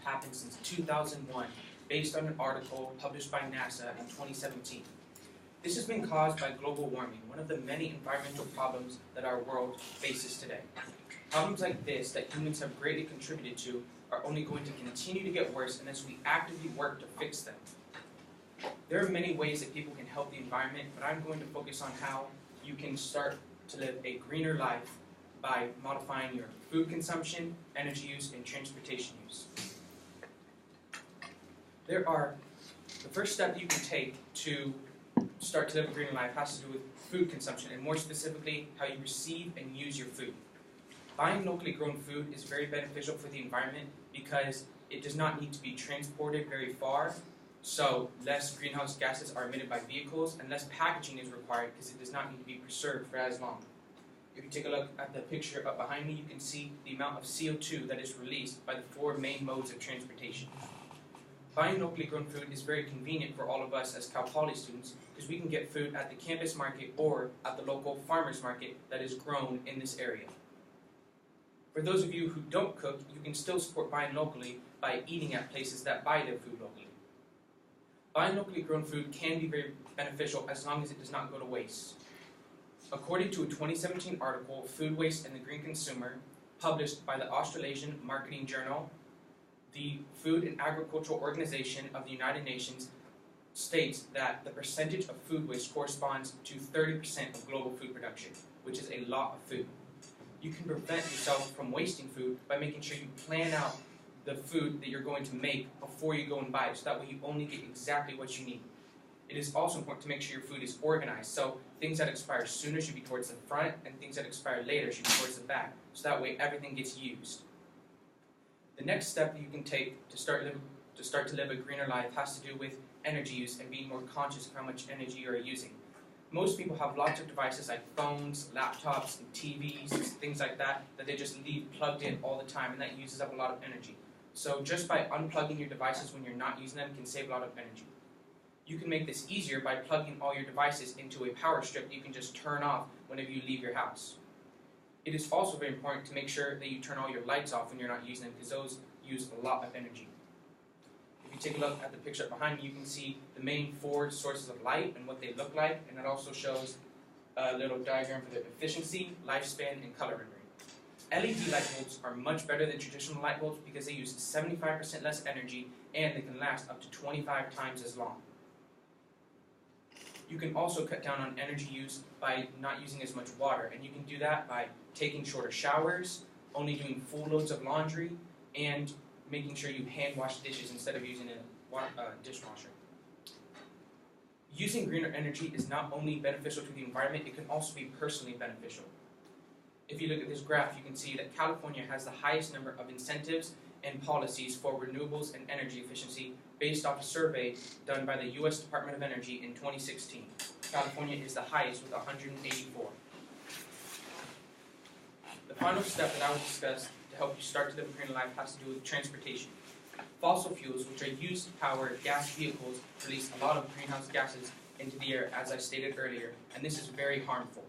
happened since 2001 based on an article published by NASA in 2017. This has been caused by global warming, one of the many environmental problems that our world faces today. Problems like this that humans have greatly contributed to are only going to continue to get worse unless we actively work to fix them. There are many ways that people can help the environment, but I'm going to focus on how you can start to live a greener life by modifying your food consumption, energy use, and transportation use. The first step that you can take to start to live a greener life has to do with food consumption, and more specifically, how you receive and use your food. Buying locally grown food is very beneficial for the environment because it does not need to be transported very far, so less greenhouse gases are emitted by vehicles, and less packaging is required because it does not need to be preserved for as long. If you take a look at the picture up behind me, you can see the amount of CO2 that is released by the four main modes of transportation. Buying locally grown food is very convenient for all of us as Cal Poly students because we can get food at the campus market or at the local farmers market that is grown in this area. For those of you who don't cook, you can still support buying locally by eating at places that buy their food locally. Buying locally grown food can be very beneficial as long as it does not go to waste. According to a 2017 article, Food Waste and the Green Consumer, published by the Australasian Marketing Journal, the Food and Agricultural Organization of the United Nations states that the percentage of food waste corresponds to 30% of global food production, which is a lot of food. You can prevent yourself from wasting food by making sure you plan out the food that you're going to make before you go and buy it, so that way you only get exactly what you need. It is also important to make sure your food is organized, so things that expire sooner should be towards the front, and things that expire later should be towards the back, so that way everything gets used. The next step that you can take to start to live a greener life has to do with energy use and being more conscious of how much energy you are using. Most people have lots of devices like phones, laptops, and TVs, things like that they just leave plugged in all the time, and that uses up a lot of energy. So just by unplugging your devices when you're not using them can save a lot of energy. You can make this easier by plugging all your devices into a power strip that you can just turn off whenever you leave your house. It is also very important to make sure that you turn all your lights off when you're not using them, because those use a lot of energy. If you take a look at the picture behind me, you can see the main four sources of light and what they look like, and it also shows a little diagram for their efficiency, lifespan, and color rendering. LED light bulbs are much better than traditional light bulbs because they use 75% less energy and they can last up to 25 times as long. You can also cut down on energy use by not using as much water, and you can do that by taking shorter showers, only doing full loads of laundry, and making sure you hand wash dishes instead of using a dishwasher. Using greener energy is not only beneficial to the environment, it can also be personally beneficial. If you look at this graph, you can see that California has the highest number of incentives and policies for renewables and energy efficiency based off a survey done by the U.S. Department of Energy in 2016. California is the highest with 184. The final step that I will discuss to help you start to live a greener life has to do with transportation. Fossil fuels, which are used to power gas vehicles, release a lot of greenhouse gases into the air, as I stated earlier, and this is very harmful.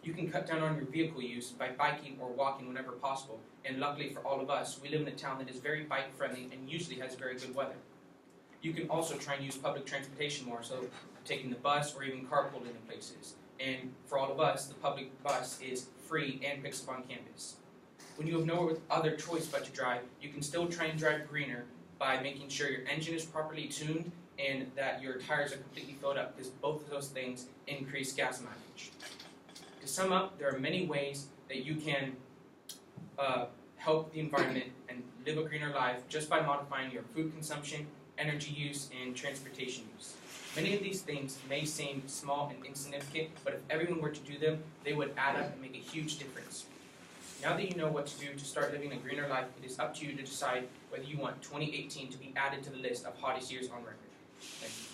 You can cut down on your vehicle use by biking or walking whenever possible, and luckily for all of us, we live in a town that is very bike-friendly and usually has very good weather. You can also try and use public transportation more, so taking the bus or even carpooling in places. And for all of us, the public bus is free and picks up on campus. When you have no other choice but to drive, you can still try and drive greener by making sure your engine is properly tuned and that your tires are completely filled up, because both of those things increase gas mileage. To sum up, there are many ways that you can help the environment and live a greener life just by modifying your food consumption, energy use, and transportation use. Many of these things may seem small and insignificant, but if everyone were to do them, they would add up and make a huge difference. Now that you know what to do to start living a greener life, it is up to you to decide whether you want 2018 to be added to the list of hottest years on record. Thank you.